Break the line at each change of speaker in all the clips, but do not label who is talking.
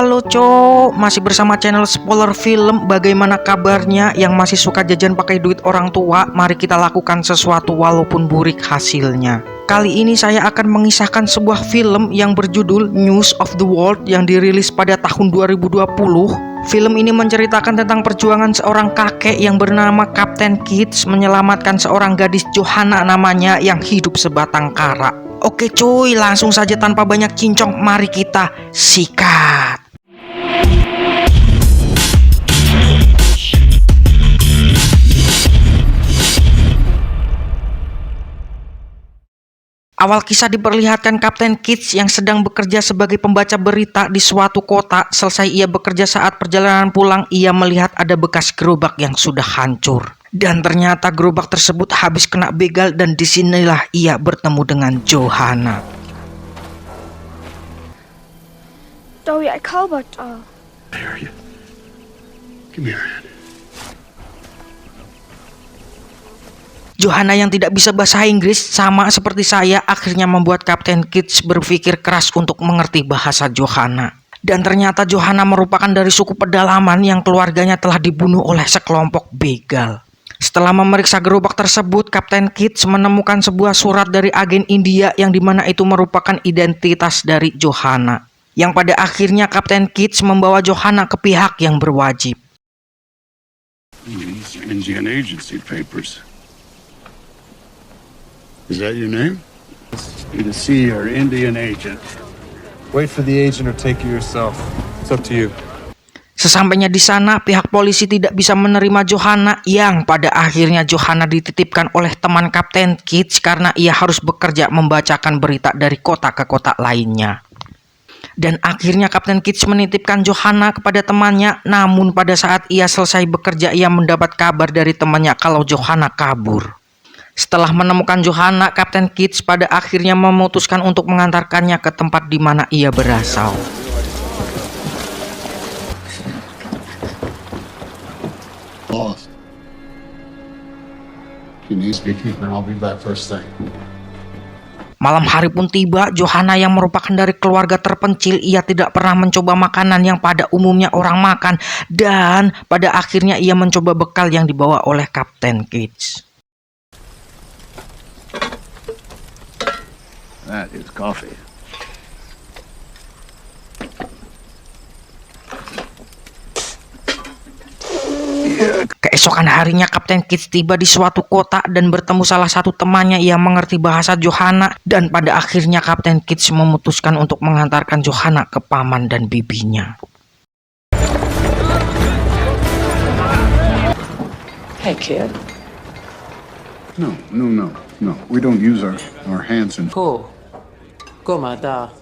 Halo cok, masih bersama channel Spoiler Film. Bagaimana kabarnya yang masih suka jajan pakai duit orang tua? Mari kita lakukan sesuatu walaupun burik hasilnya. Kali ini saya akan mengisahkan sebuah film yang berjudul News of the World yang dirilis pada tahun 2020. Film ini menceritakan tentang perjuangan seorang kakek yang bernama Kapten Kidd menyelamatkan seorang gadis Johanna namanya yang hidup sebatang kara. Oke cuy, langsung saja tanpa banyak cincong, mari kita sikat. Awal kisah diperlihatkan Kapten Kidd yang sedang bekerja sebagai pembaca berita di suatu kota. Selesai ia bekerja, saat perjalanan pulang ia melihat ada bekas gerobak yang sudah hancur. Dan ternyata gerobak tersebut habis kena begal, dan disinilah ia bertemu dengan Johanna.
Doe, I call about
I hear you. Give me your hand.
Johanna yang tidak bisa bahasa Inggris sama seperti saya akhirnya membuat Kapten Kidd berpikir keras untuk mengerti bahasa Johanna. Dan ternyata Johanna merupakan dari suku pedalaman yang keluarganya telah dibunuh oleh sekelompok begal. Setelah memeriksa gerobak tersebut, Kapten Kidd menemukan sebuah surat dari agen India yang dimana itu merupakan identitas dari Johanna. Yang pada akhirnya Kapten Kidd membawa Johanna ke pihak yang berwajib.
These are Indian agency papers. Is that your name? You to see your Indian agent.
Wait for the agent or take it yourself. It's up to you.
Sesampainya di sana, pihak polisi tidak bisa menerima Johanna, yang pada akhirnya Johanna dititipkan oleh teman Kapten Kidd karena ia harus bekerja membacakan berita dari kota ke kota lainnya. Dan akhirnya Kapten Kidd menitipkan Johanna kepada temannya, namun pada saat ia selesai bekerja ia mendapat kabar dari temannya kalau Johanna kabur. Setelah menemukan Johanna, Kapten Kidd pada akhirnya memutuskan untuk mengantarkannya ke tempat di mana ia berasal.
Boss. If you need speaking, then I'll be back first thing.
Malam hari pun tiba. Johanna yang merupakan dari keluarga terpencil, ia tidak pernah mencoba makanan yang pada umumnya orang makan, dan pada akhirnya ia mencoba bekal yang dibawa oleh Kapten Kidd.
That is coffee.
Keesokan harinya Kapten Kidd tiba di suatu kota dan bertemu salah satu temannya yang mengerti bahasa Johanna, dan pada akhirnya Kapten Kidd memutuskan untuk mengantarkan Johanna ke paman dan bibinya.
Hey, kid.
No. We don't use our hands in.
Cool. Mata.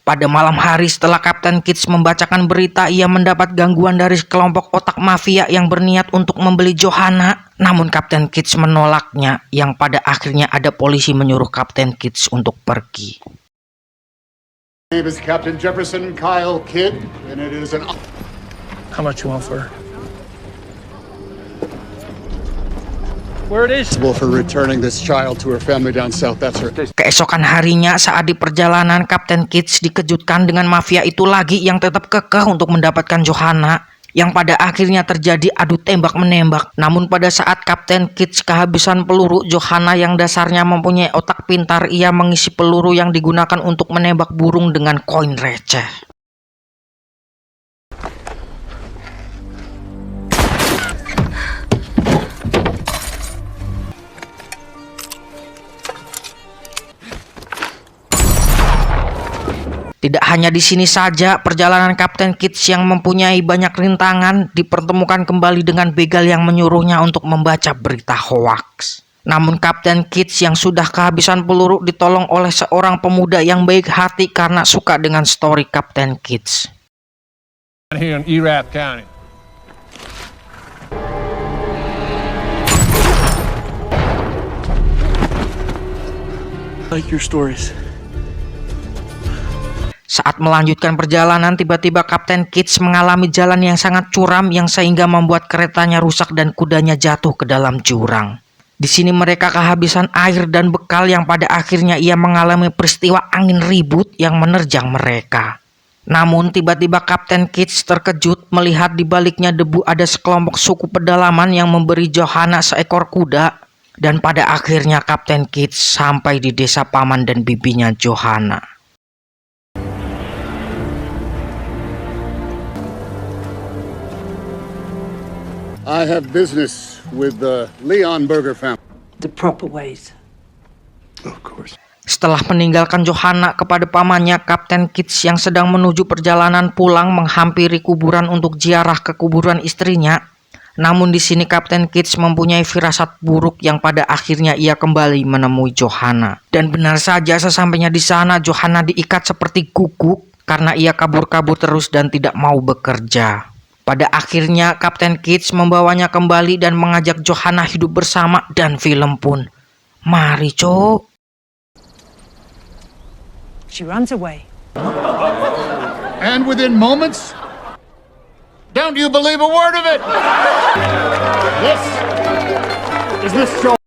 Pada malam hari setelah Kapten Kidd membacakan berita, ia mendapat gangguan dari kelompok otak mafia yang berniat untuk membeli Johanna. Namun Kapten Kidd menolaknya, yang pada akhirnya ada polisi menyuruh Kapten Kidd untuk pergi.
My name is Captain Jefferson Kyle Kidd, and it is an
How much you want for her? Where it is?
for returning this child to her family down south. That's her.
Keesokan harinya saat di perjalanan, Kapten Kidd dikejutkan dengan mafia itu lagi yang tetap kekeh untuk mendapatkan Johanna, yang pada akhirnya terjadi adu tembak-menembak. Namun pada saat Kapten Kidd kehabisan peluru, Johanna yang dasarnya mempunyai otak pintar, ia mengisi peluru yang digunakan untuk menembak burung dengan koin receh. Tidak hanya di sini saja, perjalanan Kapten Kidd yang mempunyai banyak rintangan dipertemukan kembali dengan begal yang menyuruhnya untuk membaca berita hoaks. Namun Kapten Kidd yang sudah kehabisan peluru ditolong oleh seorang pemuda yang baik hati karena suka dengan story Kapten Kidd.
Here in Erath County.
Like your stories.
Saat melanjutkan perjalanan, tiba-tiba Kapten Kidd mengalami jalan yang sangat curam yang sehingga membuat keretanya rusak dan kudanya jatuh ke dalam jurang. Di sini mereka kehabisan air dan bekal, yang pada akhirnya ia mengalami peristiwa angin ribut yang menerjang mereka. Namun tiba-tiba Kapten Kidd terkejut melihat di baliknya debu ada sekelompok suku pedalaman yang memberi Johanna seekor kuda. Dan pada akhirnya Kapten Kidd sampai di desa paman dan bibinya Johanna.
I have business with the Leonberger family.
The proper ways.
Of course.
Setelah meninggalkan Johanna kepada pamannya, Kapten Kidd yang sedang menuju perjalanan pulang menghampiri kuburan untuk ziarah ke kuburan istrinya. Namun di sini Kapten Kidd mempunyai firasat buruk yang pada akhirnya ia kembali menemui Johanna. Dan benar saja sesampainya di sana Johanna diikat seperti guguk karena ia kabur-kabur terus dan tidak mau bekerja. Pada akhirnya Kapten Kidd membawanya kembali dan mengajak Johanna hidup bersama dan film pun. Mari cok.
She runs away.
And within moments, don't you believe a word of it? This is the story.